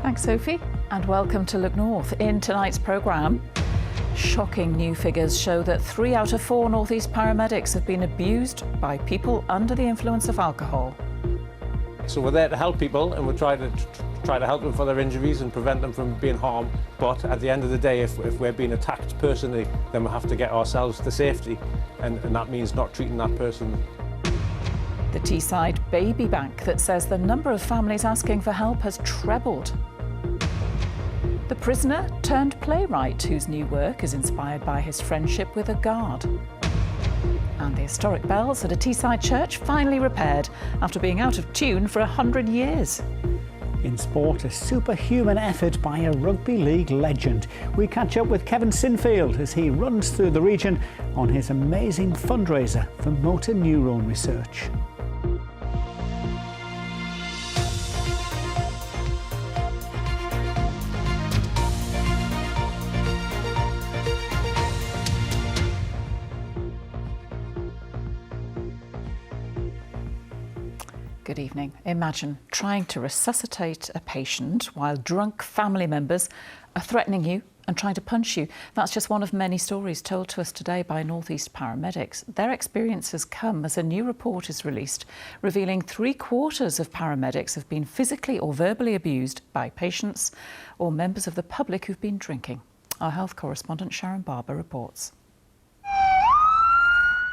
Thanks, Sophie, and welcome to Look North. In tonight's programme, shocking new figures show that 3 out of 4 North East paramedics have been abused by people under the influence of alcohol. So we're there to help people, and we're trying to help them for their injuries and prevent them from being harmed. But at the end of the day, if we're being attacked personally, then we have to get ourselves to safety, and that means not treating that person. The Teesside Baby Bank that says the number of families asking for help has trebled. The prisoner turned playwright whose new work is inspired by his friendship with a guard. And the historic bells at a Teesside church finally repaired after being out of tune for 100 years. In sport, a superhuman effort by a rugby league legend. We catch up with Kevin Sinfield as he runs through the region on his amazing fundraiser for motor neuron research. Good evening. Imagine trying to resuscitate a patient while drunk family members are threatening you and trying to punch you. That's just one of many stories told to us today by North East paramedics. Their experience has come as a new report is released, revealing 3/4 of paramedics have been physically or verbally abused by patients or members of the public who've been drinking. Our health correspondent Sharon Barber reports.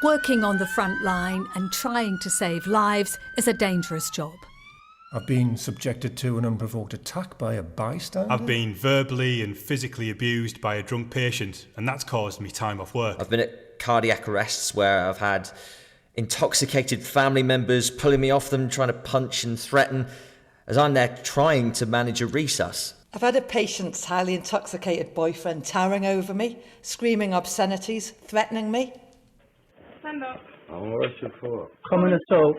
Working on the front line and trying to save lives is a dangerous job. I've been subjected to an unprovoked attack by a bystander. I've been verbally and physically abused by a drunk patient, and that's caused me time off work. I've been at cardiac arrests where I've had intoxicated family members pulling me off them, trying to punch and threaten, as I'm there trying to manage a resus. I've had a patient's highly intoxicated boyfriend towering over me, screaming obscenities, threatening me. Common assault.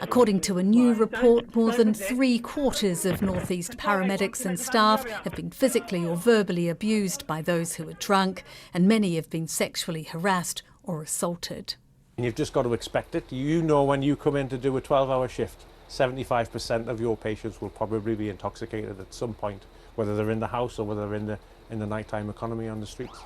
According to a new report, more than 3/4 of North East paramedics and staff have been physically or verbally abused by those who are drunk, and many have been sexually harassed or assaulted. And you've just got to expect it. You know, when you come in to do a 12-hour shift, 75% of your patients will probably be intoxicated at some point, whether they're in the house or whether they're in the nighttime economy on the streets.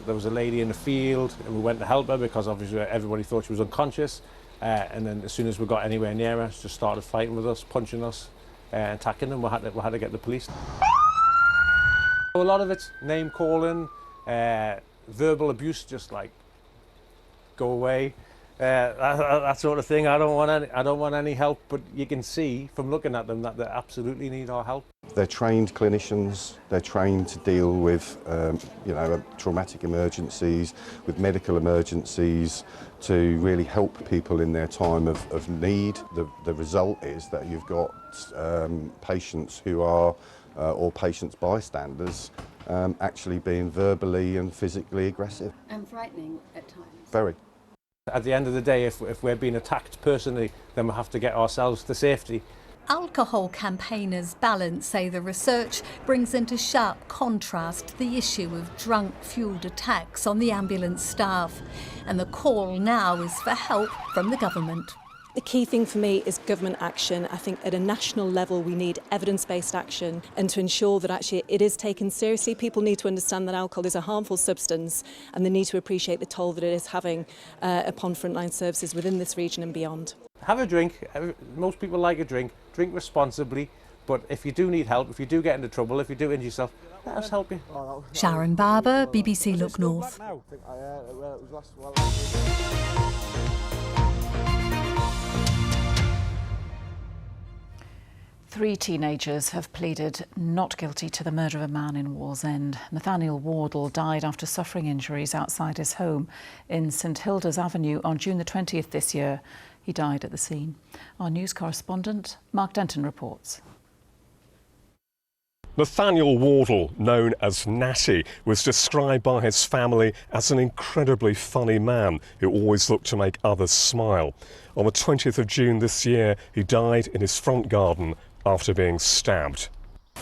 There was a lady in the field and we went to help her because obviously everybody thought she was unconscious, and then as soon as we got anywhere near her, she just started fighting with us, punching us, attacking them. We had to get the police. A lot of it's name calling, verbal abuse, just like go away, that sort of thing. I don't want any help, but you can see from looking at them that they absolutely need our help. They're trained clinicians, they're trained to deal with traumatic emergencies, with medical emergencies, to really help people in their time of need. The result is that you've got patients who are, or patients bystanders, actually being verbally and physically aggressive. And frightening at times. Very. At the end of the day, if we're being attacked personally, then we have to get ourselves to safety. Alcohol campaigners Balance say the research brings into sharp contrast the issue of drunk-fuelled attacks on the ambulance staff. And the call now is for help from the government. The key thing for me is government action. I think at a national level we need evidence-based action, and to ensure that actually it is taken seriously. People need to understand that alcohol is a harmful substance and they need to appreciate the toll that it is having upon frontline services within this region and beyond. Have a drink. Most people like a drink. Drink responsibly, but if you do need help, if you do get into trouble, if you do injure yourself, let us help you. Sharon Barber, BBC Look North. 3 teenagers have pleaded not guilty to the murder of a man in Wallsend. Nathaniel Wardle died after suffering injuries outside his home in St Hilda's Avenue on June the 20th this year. He died at the scene. Our news correspondent Mark Denton reports. Nathaniel Wardle, known as Natty, was described by his family as an incredibly funny man who always looked to make others smile. On the 20th of June this year, he died in his front garden after being stabbed.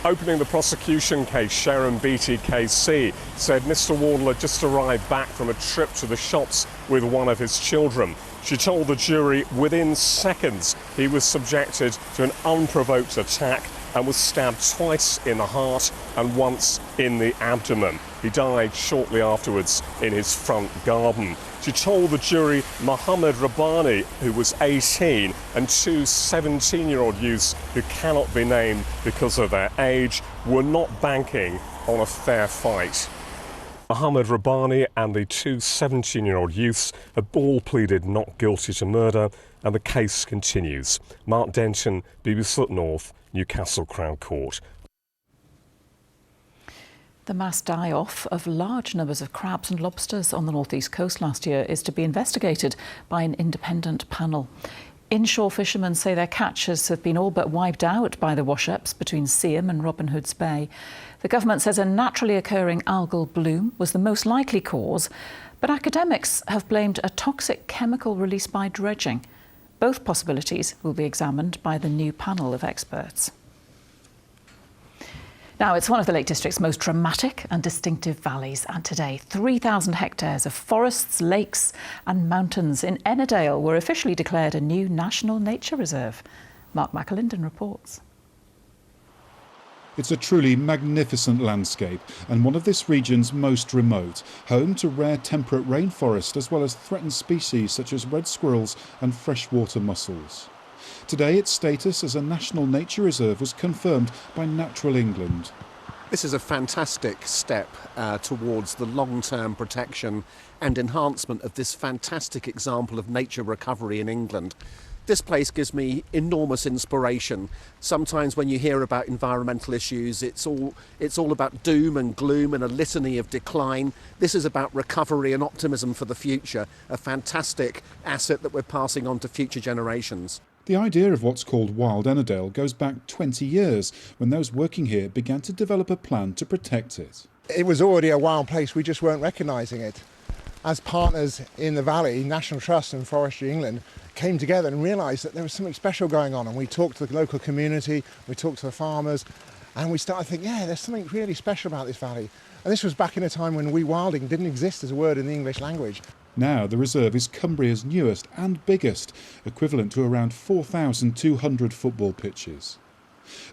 Opening the prosecution case, Sharon Beattie KC said Mr Wardle had just arrived back from a trip to the shops with one of his children. She told the jury within seconds he was subjected to an unprovoked attack and was stabbed twice in the heart and once in the abdomen. He died shortly afterwards in his front garden. She told the jury Mohammed Rabbani, who was 18, and two 17-year-old youths who cannot be named because of their age were not banking on a fair fight. Mohammed Rabbani and the two 17-year-old youths have all pleaded not guilty to murder, and the case continues. Mark Denton, BBC Look North, Newcastle Crown Court. The mass die-off of large numbers of crabs and lobsters on the northeast coast last year is to be investigated by an independent panel. Inshore fishermen say their catches have been all but wiped out by the wash-ups between Seaham and Robin Hood's Bay. The government says a naturally occurring algal bloom was the most likely cause, but academics have blamed a toxic chemical released by dredging. Both possibilities will be examined by the new panel of experts. Now, it's one of the Lake District's most dramatic and distinctive valleys, and today 3,000 hectares of forests, lakes and mountains in Ennerdale were officially declared a new National Nature Reserve. Mark McAlinden reports. It's a truly magnificent landscape and one of this region's most remote, home to rare temperate rainforest as well as threatened species such as red squirrels and freshwater mussels. Today its status as a National Nature Reserve was confirmed by Natural England. This is a fantastic step towards the long-term protection and enhancement of this fantastic example of nature recovery in England. This place gives me enormous inspiration. Sometimes when you hear about environmental issues, it's all about doom and gloom and a litany of decline. This is about recovery and optimism for the future, a fantastic asset that we're passing on to future generations. The idea of what's called Wild Ennerdale goes back 20 years, when those working here began to develop a plan to protect it. It was already a wild place, we just weren't recognising it. As partners in the valley, National Trust and Forestry England came together and realised that there was something special going on, and we talked to the local community, we talked to the farmers, and we started thinking, yeah, there's something really special about this valley. And this was back in a time when rewilding didn't exist as a word in the English language. Now the reserve is Cumbria's newest and biggest, equivalent to around 4,200 football pitches.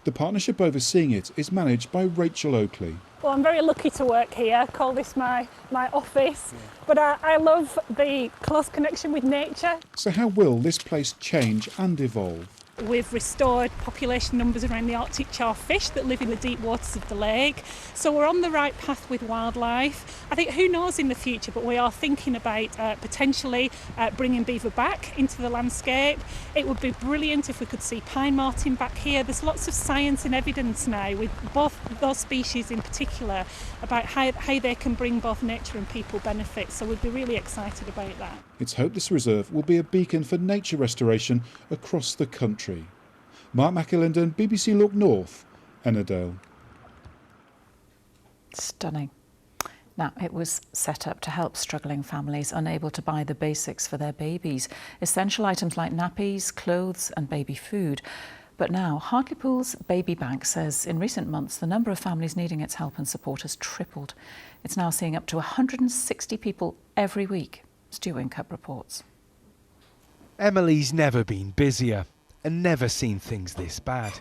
The partnership overseeing it is managed by Rachel Oakley. Well, I'm very lucky to work here. I call this my office, but I love the close connection with nature. So how will this place change and evolve? We've restored population numbers around the Arctic charfish that live in the deep waters of the lake. So we're on the right path with wildlife. I think who knows in the future, but we are thinking about potentially bringing beaver back into the landscape. It would be brilliant if we could see pine marten back here. There's lots of science and evidence now with both those species in particular about how they can bring both nature and people benefits. So we'd be really excited about that. It's hoped this reserve will be a beacon for nature restoration across the country. Mark McAlinden, BBC Look North, Ennerdale. Stunning. Now, it was set up to help struggling families unable to buy the basics for their babies, essential items like nappies, clothes and baby food. But now, Hartlepool's Baby Bank says in recent months the number of families needing its help and support has tripled. It's now seeing up to 160 people every week. Stu Whincup reports. Emily's never been busier and never seen things this bad.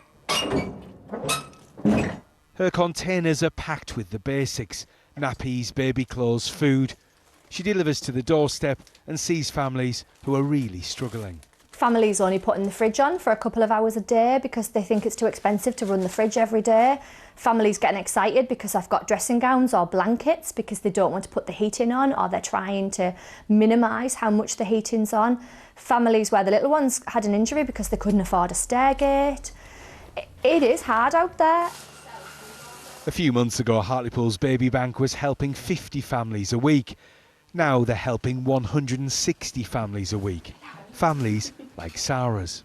Her containers are packed with the basics: nappies, baby clothes, food. She delivers to the doorstep and sees families who are really struggling. Families only putting the fridge on for a couple of hours a day because they think it's too expensive to run the fridge every day. Families getting excited because I've got dressing gowns or blankets because they don't want to put the heating on, or they're trying to minimise how much the heating's on. Families where the little ones had an injury because they couldn't afford a stairgate. It is hard out there. A few months ago, Hartlepool's Baby Bank was helping 50 families a week. Now they're helping 160 families a week. Families like Sarah's.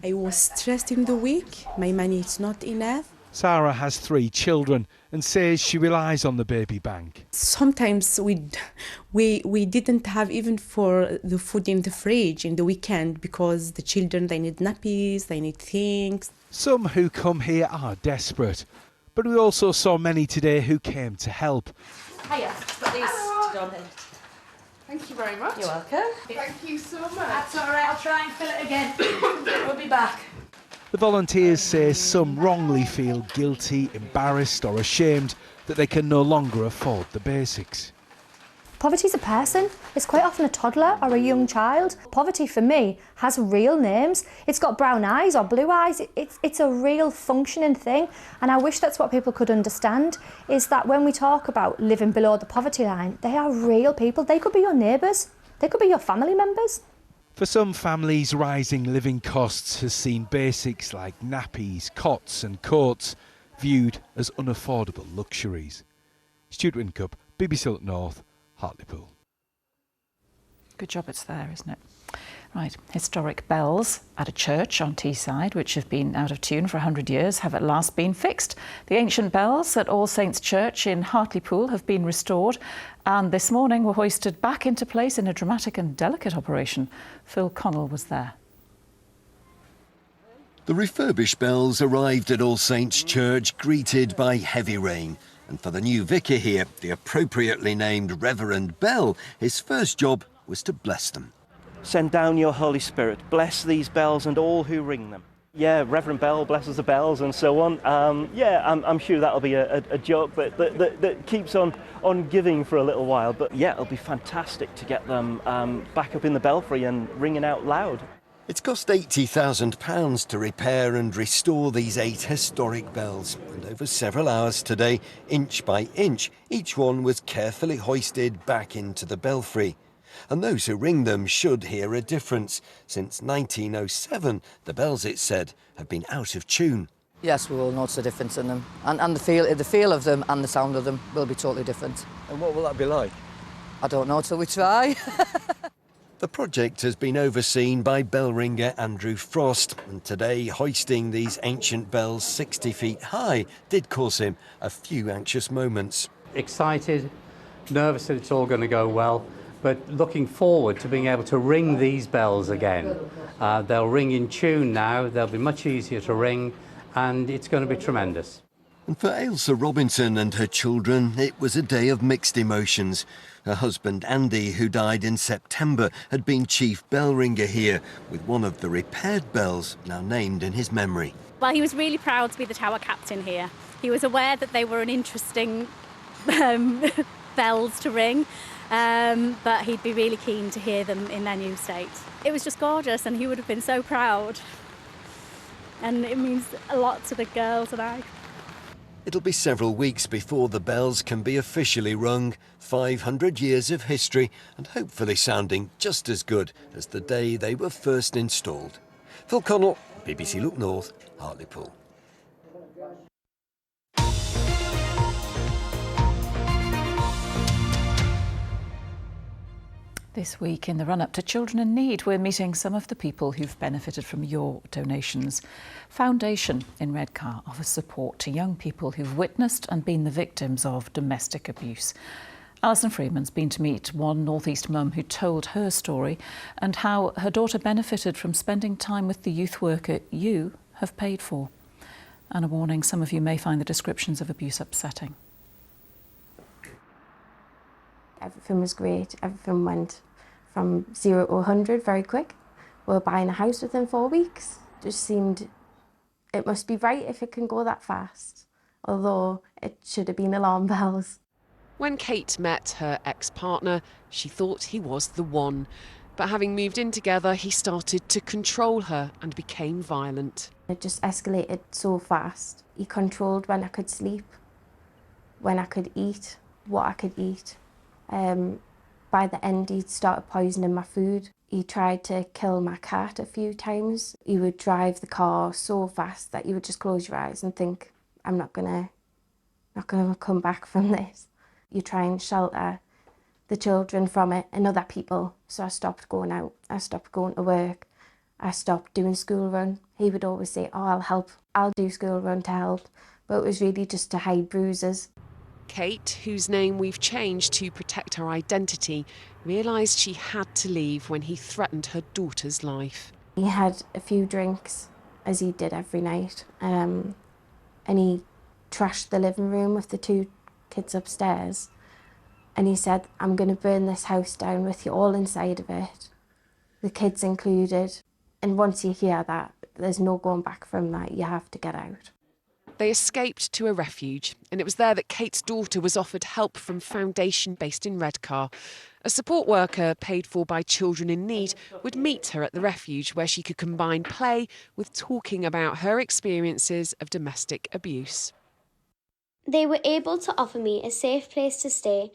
I was stressed in the week. My money is not enough. Sarah has 3 children and says she relies on the Baby Bank. Sometimes we didn't have even for the food in the fridge in the weekend because the children, they need nappies, they need things. Some who come here are desperate, but we also saw many today who came to help. Hiya, got these to donate. Thank you very much. You're welcome. Thank you so much. That's all right, I'll try and fill it again. We'll be back. The volunteers say some wrongly feel guilty, embarrassed or ashamed that they can no longer afford the basics. Poverty's a person. It's quite often a toddler or a young child. Poverty for me has real names. It's got brown eyes or blue eyes. It's a real functioning thing. And I wish that's what people could understand, is that when we talk about living below the poverty line, they are real people. They could be your neighbours. They could be your family members. For some families, rising living costs has seen basics like nappies, cots and coats viewed as unaffordable luxuries. Stuart Wincup, BBC Look North, Hartlepool. Good job it's there, isn't it? Right, historic bells at a church on Teesside, which have been out of tune for 100 years, have at last been fixed. The ancient bells at All Saints Church in Hartlepool have been restored and this morning were hoisted back into place in a dramatic and delicate operation. Phil Connell was there. The refurbished bells arrived at All Saints Church greeted by heavy rain. And for the new vicar here, the appropriately named Reverend Bell, his first job was to bless them. Send down your Holy Spirit, bless these bells and all who ring them. Yeah, Reverend Bell blesses the bells and so on. I'm sure that'll be a joke that keeps on giving for a little while. But yeah, it'll be fantastic to get them back up in the belfry and ringing out loud. It's cost £80,000 to repair and restore these 8 historic bells, and over several hours today, inch by inch, each one was carefully hoisted back into the belfry. And those who ring them should hear a difference. Since 1907, the bells, it's said, have been out of tune. Yes, we will notice a difference in them, and the feel of them and the sound of them will be totally different. And what will that be like? I don't know till we try. The project has been overseen by bell ringer Andrew Frost, and today hoisting these ancient bells 60 feet high did cause him a few anxious moments. Excited, nervous that it's all going to go well, but looking forward to being able to ring these bells again. They'll ring in tune now, they'll be much easier to ring, and it's going to be tremendous. And for Ailsa Robinson and her children, it was a day of mixed emotions. Her husband Andy, who died in September, had been chief bell ringer here, with one of the repaired bells now named in his memory. Well, he was really proud to be the tower captain here. He was aware that they were an interesting bells to ring, but he'd be really keen to hear them in their new state. It was just gorgeous and he would have been so proud. And it means a lot to the girls and I. It'll be several weeks before the bells can be officially rung. 500 years of history and hopefully sounding just as good as the day they were first installed. Phil Connell, BBC Look North, Hartlepool. This week, in the run-up to Children in Need, we're meeting some of the people who've benefited from your donations. Foundation in Redcar offers support to young people who've witnessed and been the victims of domestic abuse. Alison Freeman's been to meet one North East mum who told her story and how her daughter benefited from spending time with the youth worker you have paid for. And a warning, some of you may find the descriptions of abuse upsetting. Everything was great. Everything went from 0 to 100 very quick. We were buying a house within 4 weeks. Just seemed it must be right if it can go that fast, although it should have been alarm bells. When Kate met her ex-partner, she thought he was the one. But having moved in together, he started to control her and became violent. It just escalated so fast. He controlled when I could sleep, when I could eat, what I could eat. By the end, he'd started poisoning my food. He tried to kill my cat a few times. He would drive the car so fast that you would just close your eyes and think, I'm not gonna come back from this. You try and shelter the children from it and other people. So I stopped going out. I stopped going to work. I stopped doing school run. He would always say, oh, I'll help. I'll do school run to help. But it was really just to hide bruises. Kate, whose name we've changed to protect her identity, realised she had to leave when he threatened her daughter's life. He had a few drinks, as he did every night, and he trashed the living room with the 2 kids upstairs. And he said, I'm going to burn this house down with you all inside of it, the kids included. And once you hear that, there's no going back from that. You have to get out. They escaped to a refuge, and it was there that Kate's daughter was offered help from Foundation based in Redcar. A support worker paid for by Children in Need would meet her at the refuge, where she could combine play with talking about her experiences of domestic abuse. They were able to offer me a safe place to stay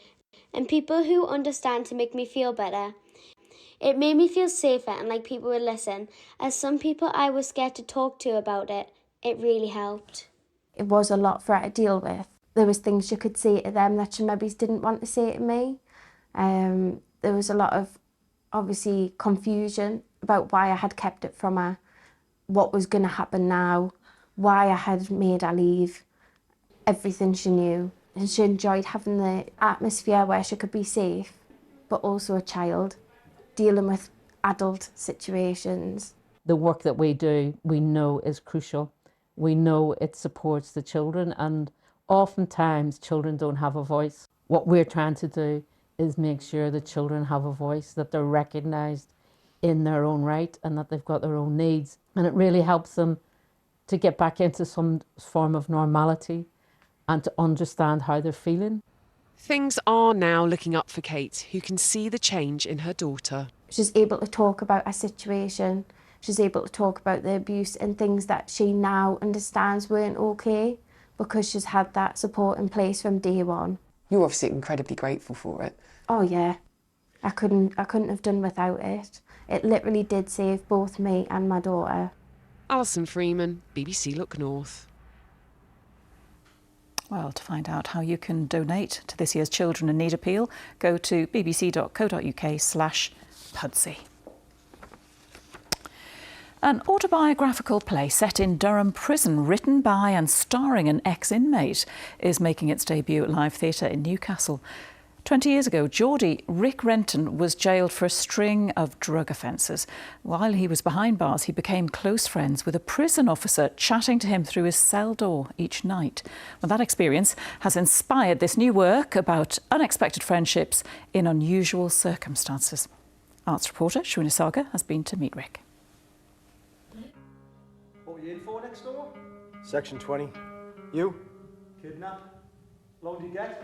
and people who understand to make me feel better. It made me feel safer and like people would listen. As some people I was scared to talk to about it, it really helped. It was a lot for her to deal with. There was things she could say to them that she maybe didn't want to say to me. There was a lot of, obviously, confusion about why I had kept it from her, what was going to happen now, why I had made her leave, everything she knew. And she enjoyed having the atmosphere where she could be safe, but also a child, dealing with adult situations. The work that we do, we know is crucial. We know it supports the children, and oftentimes children don't have a voice. What we're trying to do is make sure the children have a voice, that they're recognised in their own right and that they've got their own needs. And it really helps them to get back into some form of normality and to understand how they're feeling. Things are now looking up for Kate, who can see the change in her daughter. She's able to talk about her situation. She's able to talk about the abuse and things that she now understands weren't okay, because she's had that support in place from day one. You're obviously incredibly grateful for it. Oh yeah, I couldn't have done without it. It literally did save both me and my daughter. Alison Freeman, BBC Look North. Well, to find out how you can donate to this year's Children in Need appeal, go to bbc.co.uk/Pudsey. An autobiographical play set in Durham Prison, written by and starring an ex-inmate, is making its debut at Live Theatre in Newcastle. 20 years ago, Geordie Rick Renton was jailed for a string of drug offences. While he was behind bars, he became close friends with a prison officer, chatting to him through his cell door each night. Well, that experience has inspired this new work about unexpected friendships in unusual circumstances. Arts reporter Shrina Saga has been to meet Rick. What were you in for next door? Section 20. You? Kidnap. Long do you get?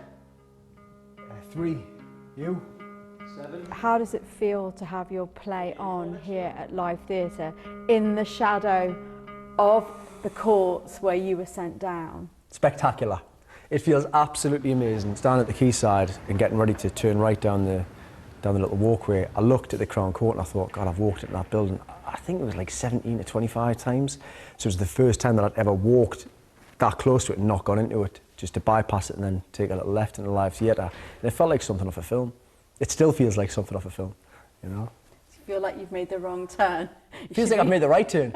3. You? 7. How does it feel to have your play on here at Live Theatre in the shadow of the courts where you were sent down? Spectacular. It feels absolutely amazing. Standing at the quayside and getting ready to turn right down the little walkway, I looked at the Crown Court and I thought, God, I've walked into that building. I think it was like 17 to 25 times. So it was the first time that I'd ever walked that close to it and not gone into it, just to bypass it and then take a little left into Live Theatre. And it felt like something off a film. It still feels like something off a film, you know? Do you feel like you've made the wrong turn? It feels like I've made the right turn.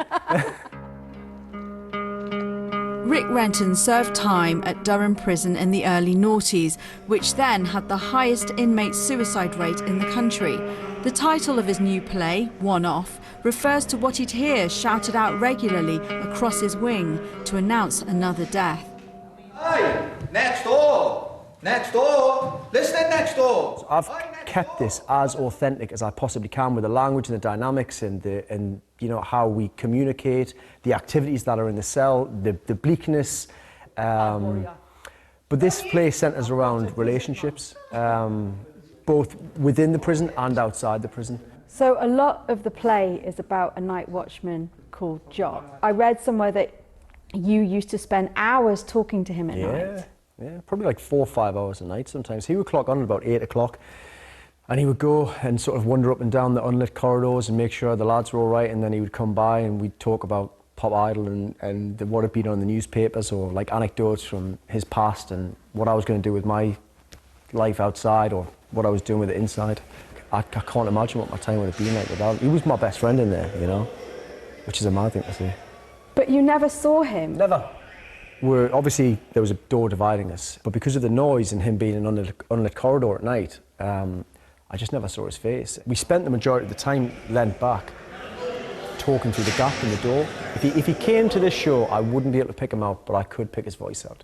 Rick Renton served time at Durham Prison in the early noughties, which then had the highest inmate suicide rate in the country. The title of his new play, One Off, refers to what he'd hear shouted out regularly across his wing to announce another death. Hey, next door! Next door! Listening next door! So I've kept this as authentic as I possibly can, with the language and the dynamics and you know, how we communicate, the activities that are in the cell, the bleakness. But this play centres around relationships, both within the prison and outside the prison. So a lot of the play is about a night watchman called Jock. I read somewhere that you used to spend hours talking to him at night. Yeah, probably like 4 or 5 hours a night sometimes. He would clock on at about 8 o'clock and he would go and sort of wander up and down the unlit corridors and make sure the lads were all right, and then he would come by and we'd talk about Pop Idol and what had been on the newspapers, or like anecdotes from his past and what I was going to do with my life outside or what I was doing with it inside. I can't imagine what my time would have been like without him. He was my best friend in there, you know, which is a mad thing to say. But you never saw him? Never. Obviously, there was a door dividing us, but because of the noise and him being in an unlit corridor at night, I just never saw his face. We spent the majority of the time leant back, talking through the gap in the door. If he came to this show, I wouldn't be able to pick him out, but I could pick his voice out.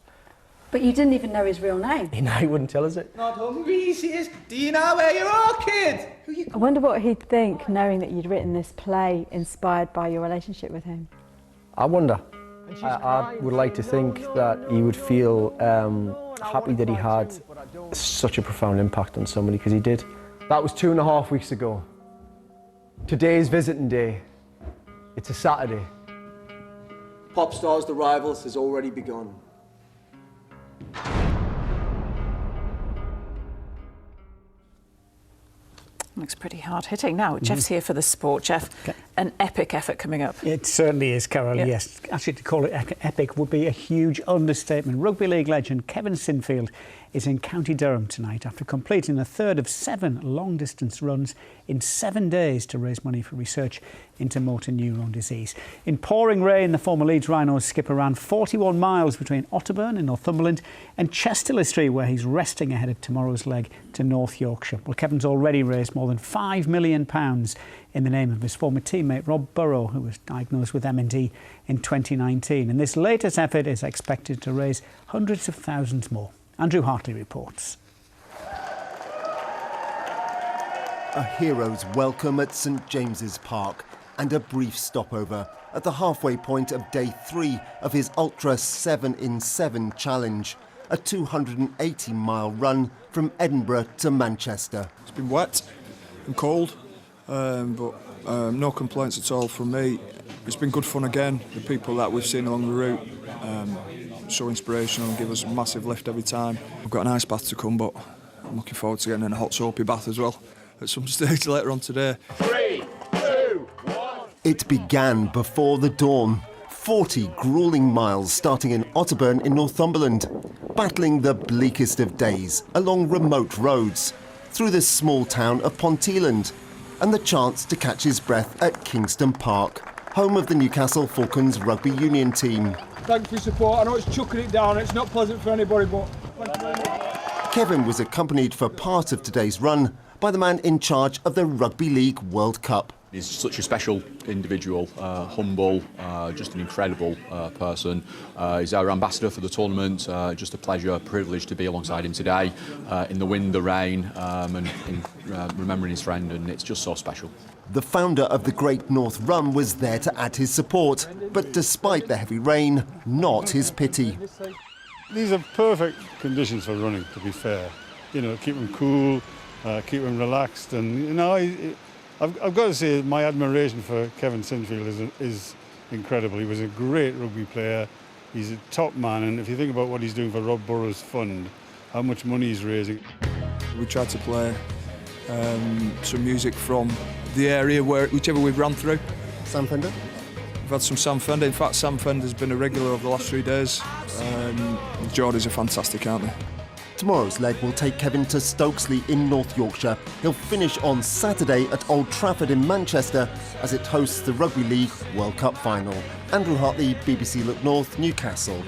But you didn't even know his real name? He wouldn't tell us it. Not hungry, he says. Do you know where you are, kid? I wonder what he'd think, knowing that you'd written this play inspired by your relationship with him. I wonder. I would like to think that he would feel happy that he had such a profound impact on somebody, because he did. That was 2.5 weeks ago. Today is visiting day. It's a Saturday. Pop Stars The Rivals has already begun. Looks pretty hard hitting. Now, Jeff's here for the sport. Jeff, an epic effort coming up. It certainly is, Carol, yes. Actually, to call it epic would be a huge understatement. Rugby league legend Kevin Sinfield is in County Durham tonight after completing a third of 7 long-distance runs in 7 days to raise money for research into motor neuron disease. In pouring rain, the former Leeds Rhinos skipper ran 41 miles between Otterburn in Northumberland and Chester-le-Street, where he's resting ahead of tomorrow's leg to North Yorkshire. Well, Kevin's already raised more than £5 million in the name of his former teammate Rob Burrow, who was diagnosed with MND in 2019. And this latest effort is expected to raise hundreds of thousands more. Andrew Hartley reports. A hero's welcome at St James's Park and a brief stopover at the halfway point of day 3 of his Ultra 7 in 7 challenge, a 280-mile run from Edinburgh to Manchester. It's been wet and cold, but no complaints at all from me. It's been good fun again. The people that we've seen along the route, so inspirational and give us a massive lift every time. I've got an ice bath to come, but I'm looking forward to getting in a hot soapy bath as well at some stage later on today. 3, 2, 1. It began before the dawn. 40 gruelling miles starting in Otterburn in Northumberland, battling the bleakest of days along remote roads, through the small town of Ponteland, and the chance to catch his breath at Kingston Park, home of the Newcastle Falcons rugby union team. Thanks for your support. I know it's chucking it down, it's not pleasant for anybody, but thank you very much. Kevin was accompanied for part of today's run by the man in charge of the Rugby League World Cup. He's such a special individual, humble, just an incredible person. He's our ambassador for the tournament. Just a pleasure, privilege to be alongside him today in the wind, the rain, and remembering his friend, and it's just so special. The founder of the Great North Run was there to add his support, but despite the heavy rain, not his pity. These are perfect conditions for running, to be fair. You know, keep them cool, keep them relaxed, and you know, I've got to say my admiration for Kevin Sinfield is incredible. He was a great rugby player. He's a top man, and if you think about what he's doing for Rob Burrows' fund, how much money he's raising. We tried to play some music from the area whichever we've run through. Sam Fender? We've had some Sam Fender. In fact, Sam Fender's been a regular over the last 3 days. Geordies are fantastic, aren't they? Tomorrow's leg will take Kevin to Stokesley in North Yorkshire. He'll finish on Saturday at Old Trafford in Manchester as it hosts the Rugby League World Cup final. Andrew Hartley, BBC Look North, Newcastle.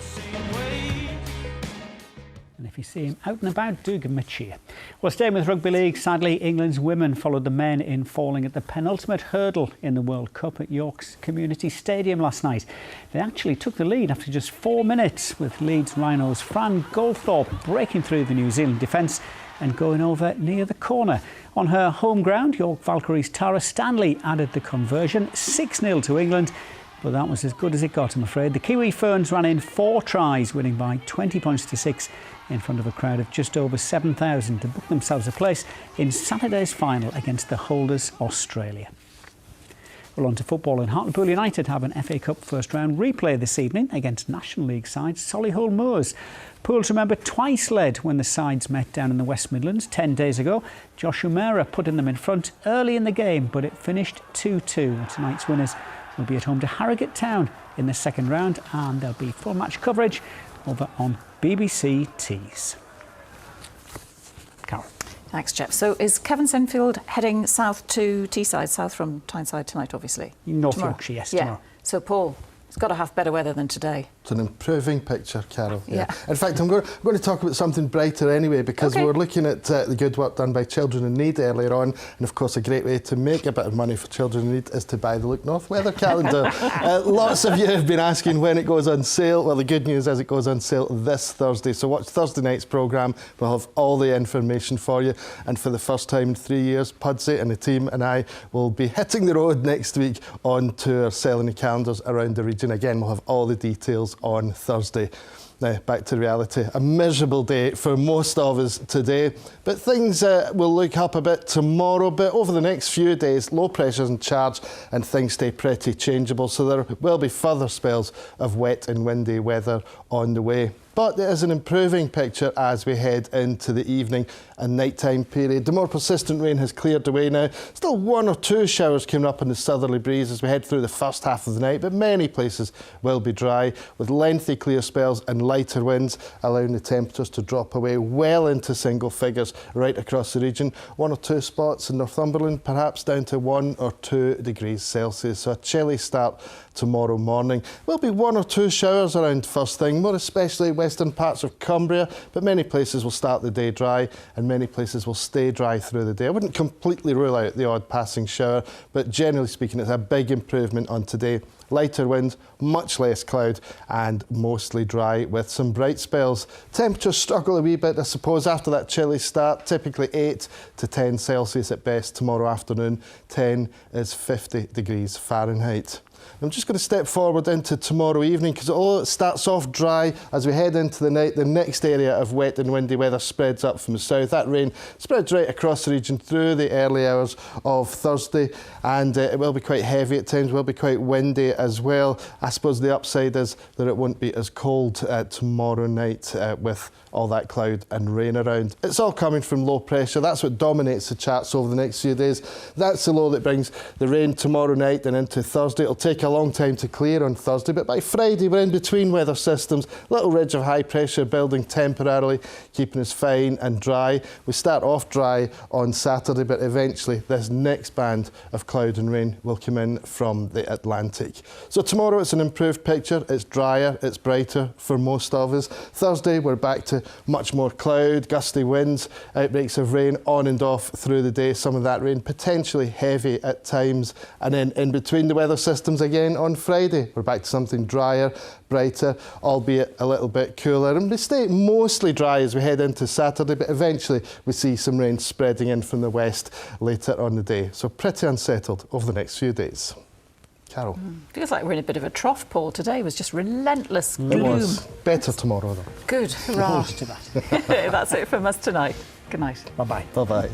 And if you see him out and about, do give him a cheer. Well, staying with Rugby League, sadly, England's women followed the men in falling at the penultimate hurdle in the World Cup at York's Community Stadium last night. They actually took the lead after just 4 minutes, with Leeds Rhinos' Fran Goldthorpe breaking through the New Zealand defence and going over near the corner. On her home ground, York Valkyries' Tara Stanley added the conversion, 6-0 to England. But that was as good as it got, I'm afraid. The Kiwi Ferns ran in 4 tries, winning by 20 points to 6 in front of a crowd of just over 7,000 to book themselves a place in Saturday's final against the holders Australia. Well, on to football, and Hartlepool United have an FA Cup first round replay this evening against National League side Solihull Moors. Pools, remember, twice led when the sides met down in the West Midlands 10 days ago. Josh O'Meara putting them in front early in the game, but it finished 2-2. Tonight's winners will be at home to Harrogate Town in the second round, and there'll be full match coverage over on BBC Tees. Carol. Thanks, Jeff. So is Kevin Sinfield heading south to Teesside, south from Tyneside tonight, obviously? North Yorkshire, yes, yeah. tomorrow. So, Paul, it's got to have better weather than today. It's an improving picture, Carol. Yeah. In fact, I'm going to talk about something brighter anyway, because we're looking at the good work done by Children in Need earlier on, and of course a great way to make a bit of money for Children in Need is to buy the Look North weather calendar. Lots of you have been asking when it goes on sale. Well, the good news is it goes on sale this Thursday, so watch Thursday night's programme. We'll have all the information for you, and for the first time in 3 years, Pudsey and the team and I will be hitting the road next week on tour, selling the calendars around the region. Again, we'll have all the details on Thursday. Now, back to reality. A miserable day for most of us today, but things will look up a bit tomorrow, but over the next few days, low pressure's in charge and things stay pretty changeable, so there will be further spells of wet and windy weather on the way. But it is an improving picture as we head into the evening and nighttime period. The more persistent rain has cleared away now. Still 1 or 2 showers coming up in the southerly breeze as we head through the first half of the night, but many places will be dry with lengthy clear spells and lighter winds, allowing the temperatures to drop away well into single figures right across the region. 1 or 2 spots in Northumberland, perhaps down to 1 or 2 degrees Celsius. So a chilly start tomorrow morning. Will be 1 or 2 showers around first thing, more especially western parts of Cumbria, but many places will start the day dry and many places will stay dry through the day. I wouldn't completely rule out the odd passing shower, but generally speaking, it's a big improvement on today. Lighter wind, much less cloud and mostly dry with some bright spells. Temperatures struggle a wee bit, I suppose, after that chilly start. Typically 8 to 10 Celsius at best tomorrow afternoon. 10 is 50 degrees Fahrenheit. I'm just going to step forward into tomorrow evening because although it starts off dry, as we head into the night, the next area of wet and windy weather spreads up from the south. That rain spreads right across the region through the early hours of Thursday, and it will be quite heavy at times, will be quite windy as well. I suppose the upside is that it won't be as cold tomorrow night with all that cloud and rain around. It's all coming from low pressure. That's what dominates the charts over the next few days. That's the low that brings the rain tomorrow night and into Thursday. It'll take a long time to clear on Thursday, but by Friday we're in between weather systems. Little ridge of high pressure building temporarily, keeping us fine and dry. We start off dry on Saturday, but eventually this next band of cloud and rain will come in from the Atlantic. So tomorrow it's an improved picture. It's drier, it's brighter for most of us. Thursday we're back to much more cloud, gusty winds, outbreaks of rain on and off through the day. Some of that rain potentially heavy at times, and then in between the weather systems again on Friday we're back to something drier, brighter, albeit a little bit cooler, and we stay mostly dry as we head into Saturday, but eventually we see some rain spreading in from the west later on the day. So pretty unsettled over the next few days. Carol. Feels like we're in a bit of a trough, Paul. Today was just relentless gloom. It was. Better tomorrow though. Good, hurrah. That's it from us tonight. Good night. Bye-bye. Bye-bye.